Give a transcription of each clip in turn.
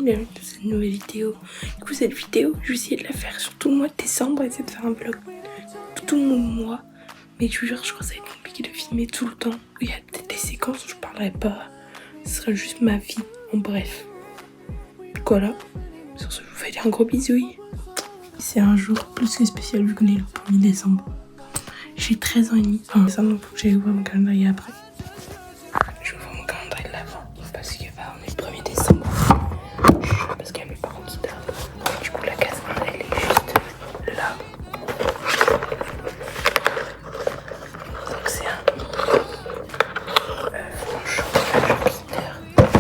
bienvenue dans cette nouvelle vidéo. Du coup cette vidéo, je vais essayer de la faire sur tout le mois de décembre, essayer de faire un vlog tout le mois. Mais je vous jure, je crois que ça va être compliqué de filmer tout le temps. Il y a peut-être des séquences où je parlerai pas, ce sera juste ma vie, en bref. Voilà, sur ce je vous fais un gros bisou. C'est un jour plus que spécial vu qu'on est le 1er décembre. J'ai 13 ans et demi, enfin ça, donc faut que j'aille ouvrir mon calendrier après. Je vais ouvrir mon calendrier de l'avant parce que on est le 1er décembre. Parce qu'il y a mes parents qui dorment. Du coup la case 1 elle est juste là. Donc c'est un franchement,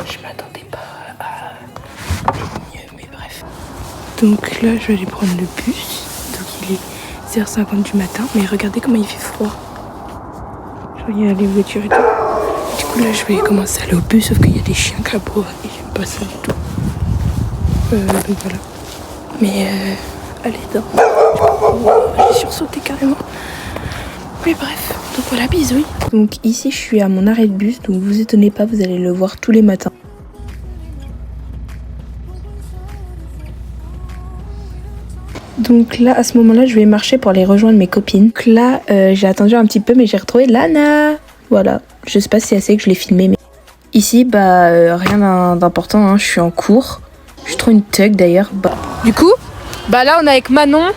je m'attendais pas à mieux, mais bref. Donc là je vais aller prendre le bus. Donc il est 6h50 du matin, mais regardez comment il fait froid. Genre il y a les voitures et tout. Du coup là je vais commencer à aller au bus, sauf qu'il y a des chiens qui aboient et j'aime pas ça du tout. Donc voilà. Mais allez j'ai sursauté carrément. Mais bref, donc voilà, bisous. Donc ici je suis à mon arrêt de bus, donc vous étonnez pas, vous allez le voir tous les matins. Donc là, à ce moment-là, je vais marcher pour aller rejoindre mes copines. Donc là, j'ai attendu un petit peu, mais j'ai retrouvé Lana. Voilà, je sais pas si c'est assez que je l'ai filmé. Mais... Ici, rien d'important, hein. Je suis en cours. Je suis trop une thug d'ailleurs. Du coup, là on est avec Manon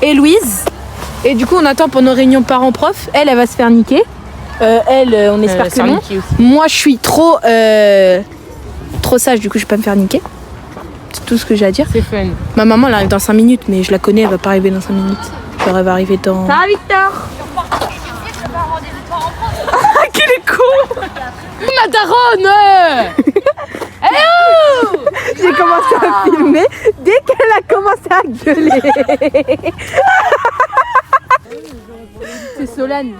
et Louise. Et du coup, on attend pour nos réunions parents-prof. Elle va se faire niquer. On espère que non. Moi, je suis trop sage, du coup, je vais pas me faire niquer. C'est tout ce que j'ai à dire. C'est fun. Ma maman, elle arrive dans 5 minutes, mais je la connais, elle va pas arriver dans 5 minutes. Genre, elle va arriver dans... Ça va, Victor? Ah, qu'il est con! Ma daronne! J'ai commencé à filmer dès qu'elle a commencé à gueuler. C'est Solane.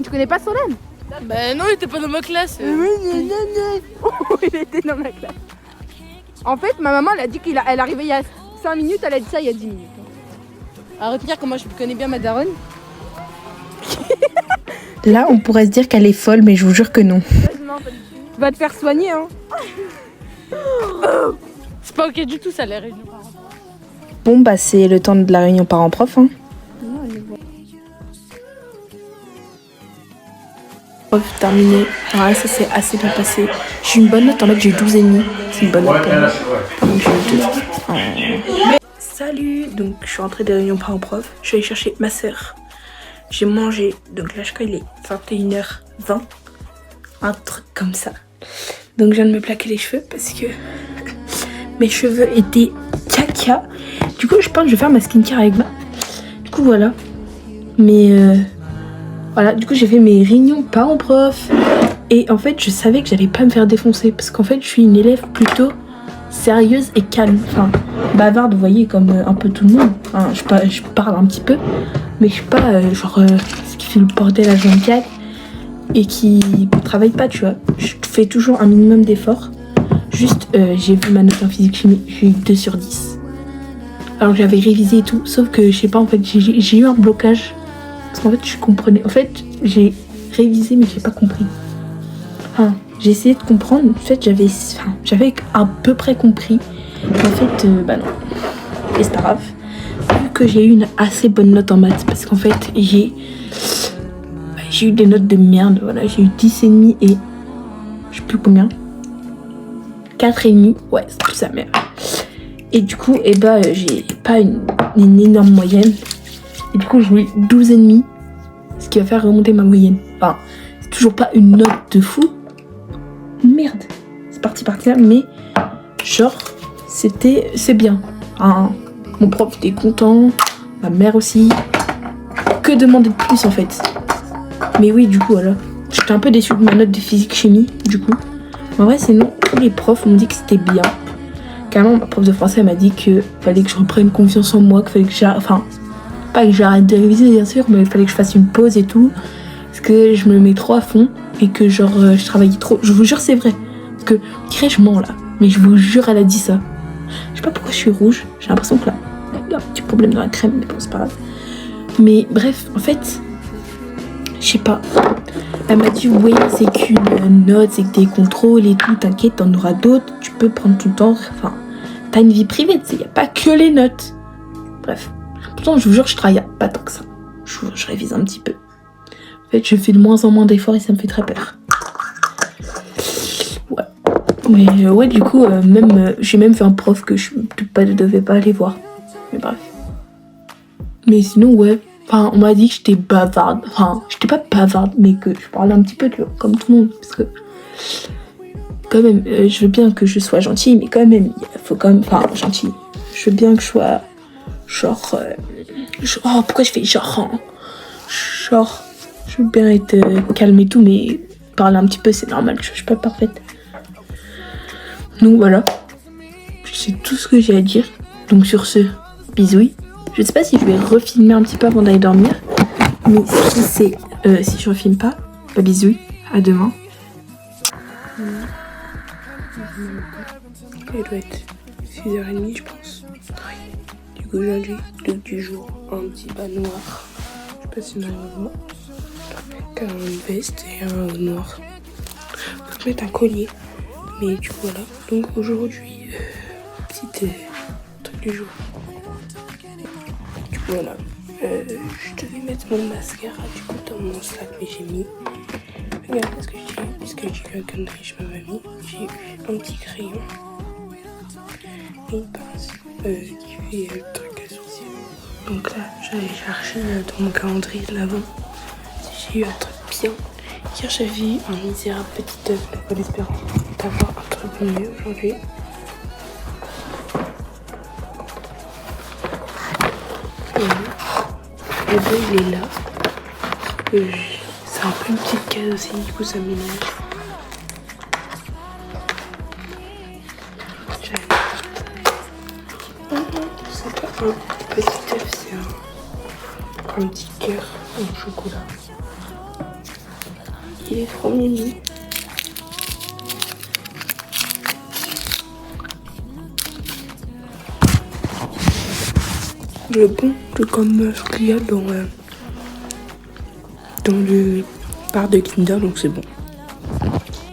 Tu connais pas Solane? Bah non, il était pas dans ma classe. Il était dans ma classe. En fait, ma maman, elle a dit elle arrivait il y a 5 minutes, elle a dit ça il y a 10 minutes. À retenir que moi je connais bien ma daronne. Là, on pourrait se dire qu'elle est folle, mais je vous jure que non. Va te faire soigner, hein. C'est pas ok du tout ça, les réunions parents. Bon, c'est le temps de la réunion parents-prof, hein. Prof terminé. Ouais, ça s'est assez bien passé. J'ai une bonne note, en fait j'ai eu 12,5. C'est une bonne note pour moi. Donc j'ai eu 2. Salut, donc je suis rentrée des réunions parents-prof. Je suis allée chercher ma soeur. J'ai mangé, donc là je crois qu'il est 21h20. Un truc comme ça. Donc je viens de me plaquer les cheveux parce que mes cheveux étaient caca. Du coup je pense que je vais faire ma skincare avec moi. Du coup voilà. Mais voilà, du coup j'ai fait mes réunions parents-prof. Et en fait je savais que j'allais pas me faire défoncer. Parce qu'en fait je suis une élève plutôt sérieuse et calme. Enfin bavarde, vous voyez, comme un peu tout le monde. Enfin, je parle un petit peu. Mais je suis pas ce qui fait le bordel à 24 et qui travaille pas, tu vois. Je fais toujours un minimum d'efforts. Juste j'ai vu ma note en physique chimie, j'ai eu 2 sur 10. Alors que j'avais révisé et tout. Sauf que je sais pas, en fait j'ai eu un blocage. Parce qu'en fait je comprenais. En fait j'ai révisé mais j'ai pas compris. Enfin, j'ai essayé de comprendre. En fait j'avais à peu près compris. Mais en fait non. Et c'est pas grave. Vu que j'ai eu une assez bonne note en maths. Parce qu'en fait j'ai eu des notes de merde. Voilà, j'ai eu 10,5 et je sais plus combien. 4,5. Ouais, c'est plus sa mère. Et du coup, j'ai pas une énorme moyenne. Et du coup, j'ai eu 12,5. Ce qui va faire remonter ma moyenne. Enfin, c'est toujours pas une note de fou. Merde. C'est parti là. Mais, genre, c'est bien. Hein, mon prof était content. Ma mère aussi. Que demander de plus, en fait? Mais oui, du coup, voilà. J'étais un peu déçue de ma note de physique-chimie, du coup. En vrai, sinon, tous les profs m'ont dit que c'était bien. Carrément, ma prof de français m'a dit qu'il fallait que je reprenne confiance en moi, qu'il fallait que j'arrête... Enfin, pas que j'arrête de réviser, bien sûr, mais il fallait que je fasse une pause et tout. Parce que je me mets trop à fond et que, je travaillais trop. Je vous jure, c'est vrai. Parce que, je mens, là. Mais je vous jure, elle a dit ça. Je sais pas pourquoi je suis rouge. J'ai l'impression que là, il y a un petit problème dans la crème, mais bon, c'est pas grave. Mais bref, en fait... je sais pas. Elle m'a dit oui, c'est qu'une note, c'est que des contrôles et tout, t'inquiète, t'en auras d'autres, tu peux prendre ton temps, enfin, t'as une vie privée, tu sais, y a pas que les notes. Bref, pourtant je vous jure, je travaille pas tant que ça. Je révise un petit peu. En fait, je fais de moins en moins d'efforts et ça me fait très peur. Ouais. Mais ouais, du coup, j'ai même fait un prof que je ne devais pas aller voir. Mais bref. Mais sinon, ouais. Enfin, on m'a dit que j'étais bavarde. Enfin, j'étais pas bavarde, mais que je parlais un petit peu, tu vois, comme tout le monde. Parce que, quand même, je veux bien que je sois gentille, mais quand même, il faut quand même. Enfin, gentille. Je veux bien que je sois. Genre. Oh, pourquoi je fais genre, hein. Genre. Je veux bien être calme et tout, mais parler un petit peu, c'est normal. Je suis pas parfaite. Donc voilà. C'est tout ce que j'ai à dire. Donc sur ce, bisous. Je sais pas si je vais refilmer un petit peu avant d'aller dormir. Mais si je refilme pas, bah bisous. À demain. Il doit être 6h30 je pense. Oui. Du coup aujourd'hui, look du jour, un petit bas noir. Je sais pas si on le voit. Une veste et un haut noir. Faut te mettre un collier. Mais du coup voilà. Donc aujourd'hui, petite truc du jour. Du coup voilà. Je devais mettre mon mascara du coup dans mon sac, mais j'ai mis. Regarde ce que j'ai eu. Parce que j'ai eu un connerie, je m'avais mis. J'ai eu un petit crayon. Et une pince qui fait le truc à sourcils. Donc là, j'allais chercher dans mon calendrier de l'avant. J'ai eu un truc bien. Hier, j'avais eu un misérable petit œuf en espérant d'avoir un truc mieux aujourd'hui. Et le bœuf, il est là. C'est un peu une petite case aussi, du coup, ça m'énerve. C'est pas un petit œuf, c'est un petit cœur en chocolat. Il est trop mimi. Le bon, c'est comme ce qu'il y a dans le bar de Kinder, donc c'est bon.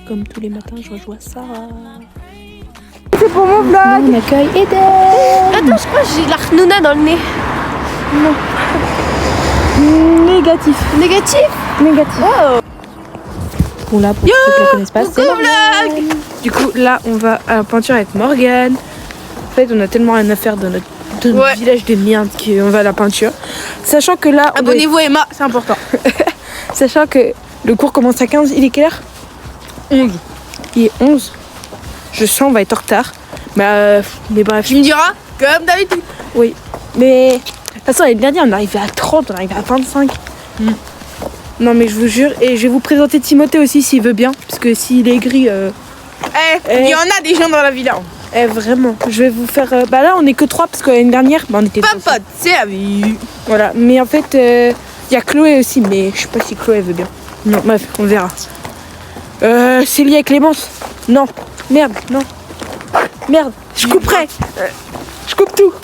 Comme tous les matins, je rejoins Sarah. C'est pour mon vlog. On accueille Eden. Attends, je crois que j'ai de la renouna dans le nez. Non. Négatif. Négatif. Oh. Bon là, pour ceux qui ne la connaissent pas, c'est Morgane. Du coup, là, on va à la peinture avec Morgane. En fait, on a tellement rien à faire dans notre village de merde qu'on va à la peinture. Sachant que là... Abonnez-vous à Emma, c'est important. Sachant que le cours commence à 15. Il est quelle heure 11. Il est 11. Je sens on va être en retard. Mais bref. Tu me diras, comme d'habitude. Oui. Mais... De toute façon, l'année dernière, on arrivait à 30, on arrivait à 25. Non mais je vous jure, et je vais vous présenter Timothée aussi s'il veut bien, parce que s'il est gris... il y en a des gens dans la villa. Vraiment, je vais vous faire... bah là on est que 3 parce que l'année dernière, on était... Pas pote, c'est la vie. Voilà, mais en fait, il y a Chloé aussi, mais je sais pas si Chloé veut bien. Non, bref, on verra. C'est lié avec Clémence. Non, merde, non. Merde, je couperai. Je coupe tout.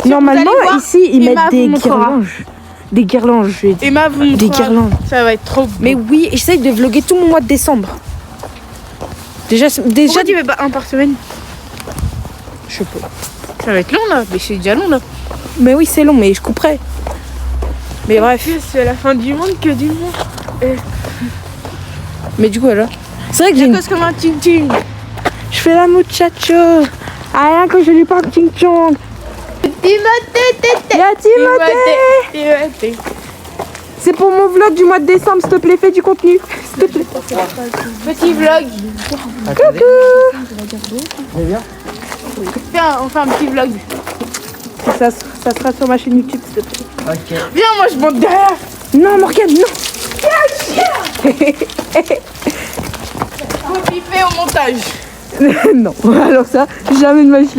Normalement, voir, ici, ils Emma mettent des vous montrera. guirlandes. Des guirlandes, je vais dire. Emma vous montrera. Des guirlandes. Ça va être trop beau. Mais oui, j'essaye de vlogger tout mon mois de décembre. Déjà Pourquoi tu fais pas un par semaine? je sais pas. Ça va être long là, mais c'est déjà long là. Mais oui, c'est long, mais je couperai. Mais bref. C'est la fin du monde que du monde. Mais du coup, alors. C'est vrai que j'ai C'est une... cause comme un ting-ting. Je fais la muchacho. Ah, rien que je lui parle ting-chong. Timothée. Y'a Timothée. C'est pour mon vlog du mois de décembre, s'il te plaît, fais du contenu. S'il te plaît. Petit vlog. On fait un petit vlog. Ça sera sur ma chaîne YouTube, s'il te plaît. Ok. Viens, moi je monte derrière. Non, Morgane, non. Faut piper au montage. Non, alors ça, jamais de ma vie.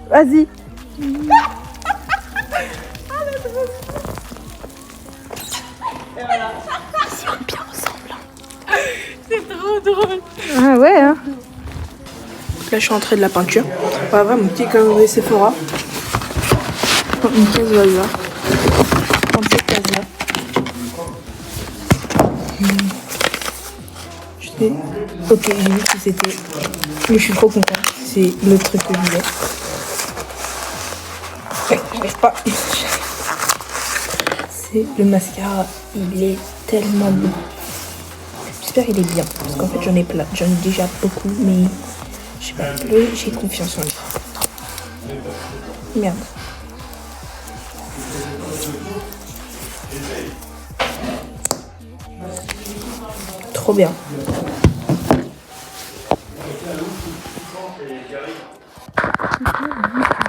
Vas-y. Bien ensemble. C'est trop drôle. Ah ouais, hein. Là, je suis rentrée de la peinture. On va voir mon petit calendrier Sephora. Une case Valva. 37 cases là. Ok, j'ai vu que c'était... Mais je suis trop contente. C'est le truc que je voulais. Ouais, j'arrive pas. C'est le mascara. Il est tellement beau. J'espère qu'il est bien. Parce qu'en fait, j'en ai plein. J'en ai déjà beaucoup, mais... Je sais pas, j'ai confiance en lui. Merde. Trop bien.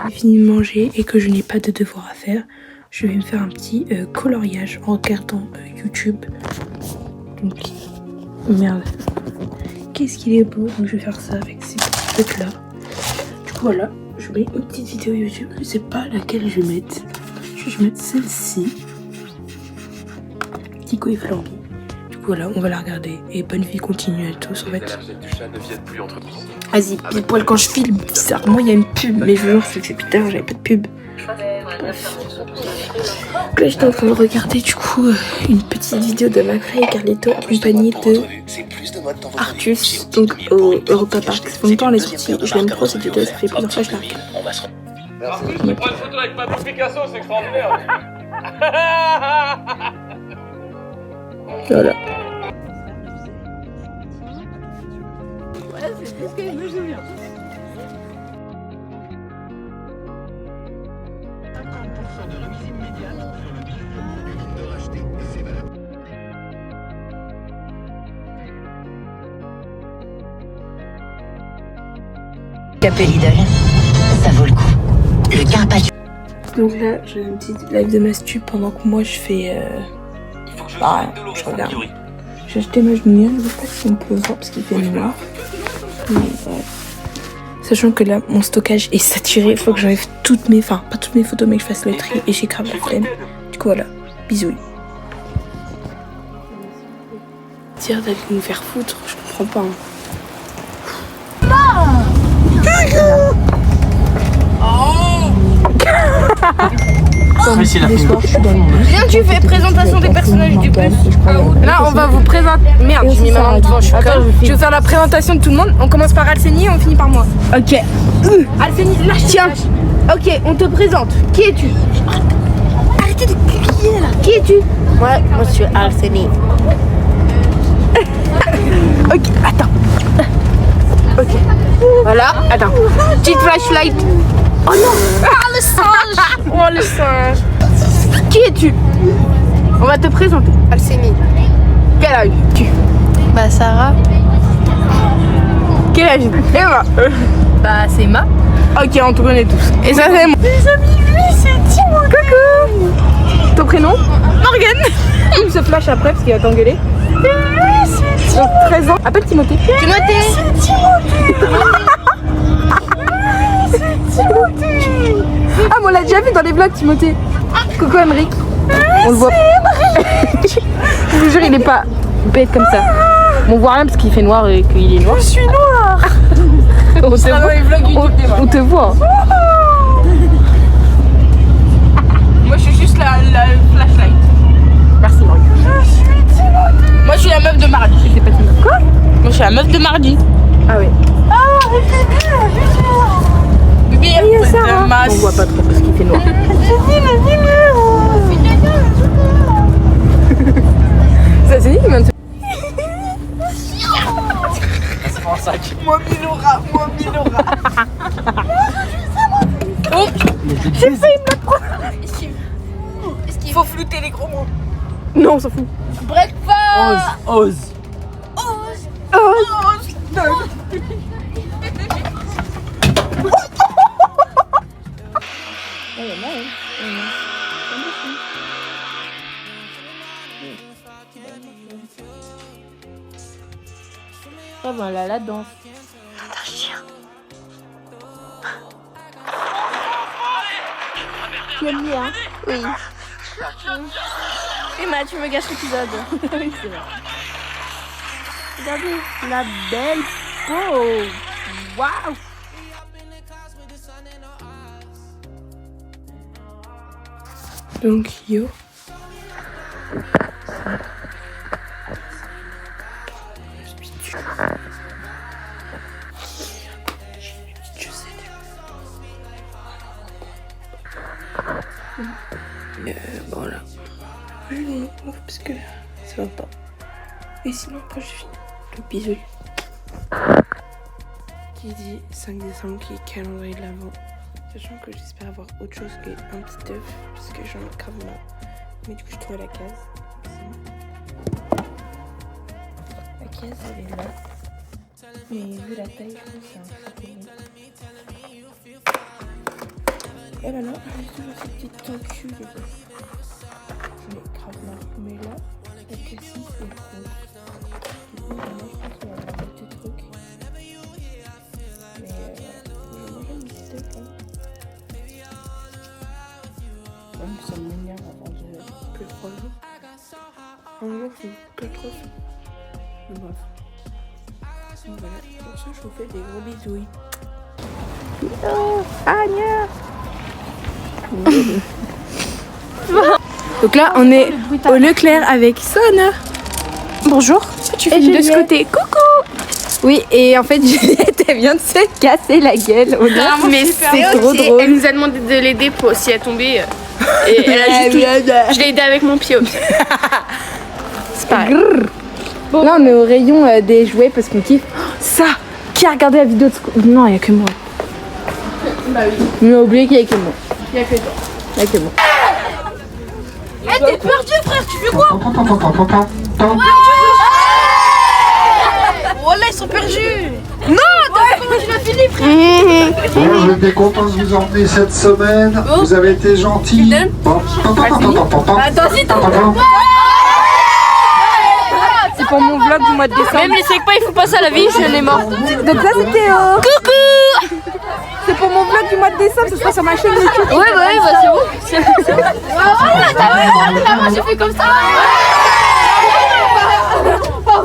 J'ai fini de manger et que je n'ai pas de devoir à faire, je vais me faire un petit coloriage en regardant YouTube. Donc, merde. Qu'est-ce qu'il est beau. Donc je vais faire ça avec ces petits trucs là. Du coup voilà, je mets une petite vidéo YouTube. Je sais pas laquelle je vais mettre. Je vais mettre celle-ci. Tico et Florby. Du coup voilà, on va la regarder. Et bonne vie continue à tous en fait. Vas-y, pile poil quand je filme, bizarrement il y a une pub. Mais je veux voir c'est depuis tard, j'avais pas de pub. Bref. Donc là j'étais en train de regarder du coup une petite vidéo de Macrae et Carlito accompagnée de Artus, donc au Europa Park. Ça fait longtemps elle est sortie, je l'aime trop cette vidéo, ça fait plusieurs fois que je la regarde. Merci. Je prends une photo avec Pablo Picasso, c'est extraordinaire. Voilà. Ouais, c'est tout ce que je me souviens. Capelli de rien, ça vaut le coup. Le carpaccio. Donc là j'ai une petite live de mastu pendant que moi je fais bah, je regarde. J'ai acheté ma genouillère, je sais pas si on peut voir parce qu'il fait noir. Mais ouais. Sachant que là mon stockage est saturé, il faut que j'enlève toutes mes, enfin pas toutes mes photos mais que je fasse le tri et j'ai grave la flemme. Du coup voilà, bisous. Dire d'aller nous faire foutre, je comprends pas. Hein. Viens, tu fais présentation des personnages du bus. Là, on va vous présenter. Merde, j'ai mis ma main devant, je suis conne. Je vais faire la présentation de tout le monde. On commence par Alcénie et on finit par moi. Ok. Alcénie, lâche. Tiens. Ok, on te présente. Qui es-tu? Arrêtez de crier là. Qui es-tu? Moi, je suis Alcénie. Ok, attends. Ok. Voilà, attends. Petite flashlight. Oh non. Ah, le singe. Oh, le singe. Qui es-tu? On va te présenter. Alcénie. Quel âge tu? Bah, Sarah. Quel âge? Emma. Bah, c'est Ma. Ok, on te connaît tous. Et ça, c'est moi. Les amis, lui, c'est Timothée. Coucou. Ton prénom? Morgane. Il se flash après parce qu'il va t'engueuler. Oui, c'est Timothée. 13 ans. Appelle Timothée. Timothée. C'est Timothée. C'est Timothée. Ah, mais on l'a déjà vu dans les vlogs, Timothée. Coucou, Emric. On le voit. Je vous jure, il est pas. Il peut être comme ça. On voit rien parce qu'il fait noir et qu'il est noir. Je suis noir. On te voit. On te voit. Moi, je suis juste la flashlight. Merci, Marie. Moi, je suis la meuf de mardi. C'était pas Timothée. Quoi? Moi, je suis la meuf de mardi. Ah oui. Ah, bébé, Sarah. On voit pas trop parce qu'il fait noir. Ça c'est dit qu'il vient de se... Moi Milora. Oh, j'ai failli me la prendre. Faut flouter les gros mots. Non, on s'en fout. Breakfast. Ose. Ah ben là, la danse. Un chien. Tu aimes bien? Oui. Emma, tu me gâches l'épisode. Oui, c'est vrai. Regardez, la belle peau. Waouh. Donc yo. Ça va pas. Et sinon, après, je finis le bisou. Qui dit 5 décembre, qui est calendrier de l'avant. Sachant que j'espère avoir autre chose qu'un petit œuf, parce que j'en ai grave marre. Mais du coup, je trouve la case. La case, elle est là. Mais vu la taille, je trouve que c'est un peu bon. Et là, là, j'ai toujours cette petite tentule. J'en ai grave marre. Mais là, la cassis, c'est trop. Du coup, maintenant, je pense qu'on va avoir des trucs. Mais j'aimerais une petite œuf, hein. Même ça m'énerve avant de que 3 jours. Un jour, c'est que 3 jours. Bref. Donc voilà, pour ça, je vous fais des gros bisous. Donc là, on est au Leclerc avec Sona. Bonjour. Tu fais de ce côté. Coucou. Oui, et en fait, Juliette, elle vient de se casser la gueule. Mais c'est trop drôle. Elle nous a demandé de l'aider pour si elle tombait. Et elle a juste je l'ai aidé avec mon pied au pied. C'est pareil. Bon. Là, on est au rayon des jouets parce qu'on kiffe. Ça, qui a regardé la vidéo de... Non, il n'y a que moi. Bah oui. On a oublié qu'il n'y a que moi. Il n'y a que toi. Il n'y a que moi. Eh, t'es perdu, frère, tu fais quoi? Oh là, ils sont perdus. Non, t'as vu comment je l'ai fini, frère? Bon, j'étais content de vous emmener cette semaine. Vous avez été gentils. Attends, si t'as... C'est pour mon vlog du mois de décembre. Même les pas, il faut passer à la vie, je l'ai mort. Donc ça, c'est Théo. Coucou. C'est pour mon vlog du mois de décembre, ça sera sur ma chaîne YouTube. Ouais, bah c'est bon. Voilà, t'as vu, moi j'ai fait comme ça.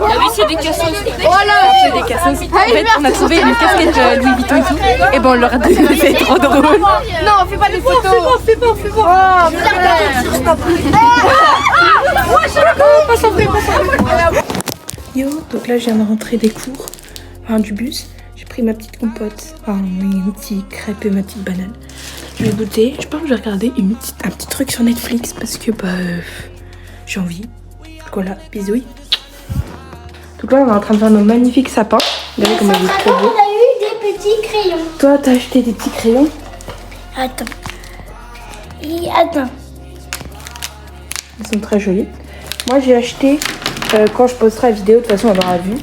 La vie, c'est des cassos. Voilà, c'est des cassos. En fait, on a trouvé une casquette Louis Vuitton et tout. Et ben, on leur a donné, c'est trop drôle. Non, fais pas des photos. Fais pas. Oh, Yo, donc là je viens de rentrer des cours, enfin du bus. J'ai pris ma petite compote, enfin mes petits crêpes et ma petite banane. Je vais goûter, je pense que je vais regarder un petit truc sur Netflix parce que bah j'ai envie. Voilà, bisous. Donc là on est en train de faire nos magnifiques sapins. Regardez comme il est trop beau. On a eu des petits crayons. Toi t'as acheté des petits crayons? Attends. Et attends. Ils sont très jolis. Moi j'ai acheté, quand je posterai la vidéo, de toute façon on aura vu.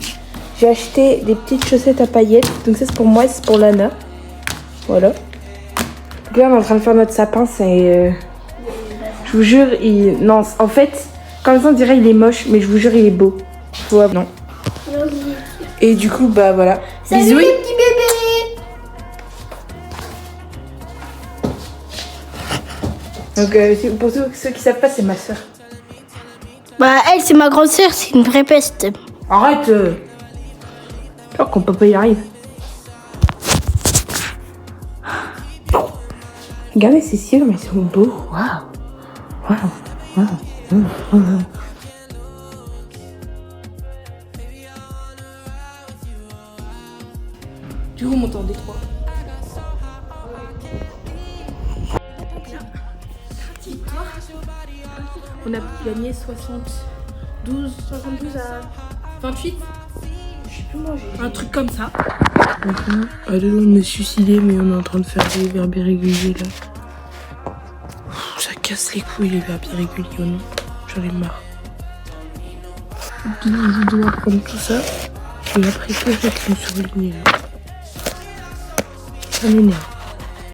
J'ai acheté des petites chaussettes à paillettes. Donc ça c'est pour moi et c'est pour Lana. Voilà. Donc là on est en train de faire notre sapin. C'est... je vous jure, non, en fait, comme ça on dirait il est moche. Mais je vous jure il est beau. Faut... non. Et du coup bah voilà. Salut bisous. les petits bébés. Donc pour ceux qui savent pas, c'est ma soeur. Bah elle c'est ma grande sœur, c'est une vraie peste. Arrête alors qu'on peut pas y arriver. Regardez ces cils, mais ils sont beaux. Waouh. Du coup, on monte en détroit. On a gagné 72 à 28. Je sais plus manger. Un truc comme ça. Allez, on est suicidé, mais on est en train de faire des verbes irréguliers là. Ça casse les couilles les verbes irréguliers, non? J'en ai marre. Je dois prendre tout ça. Et après que je vais me surligner là. Ça m'énerve.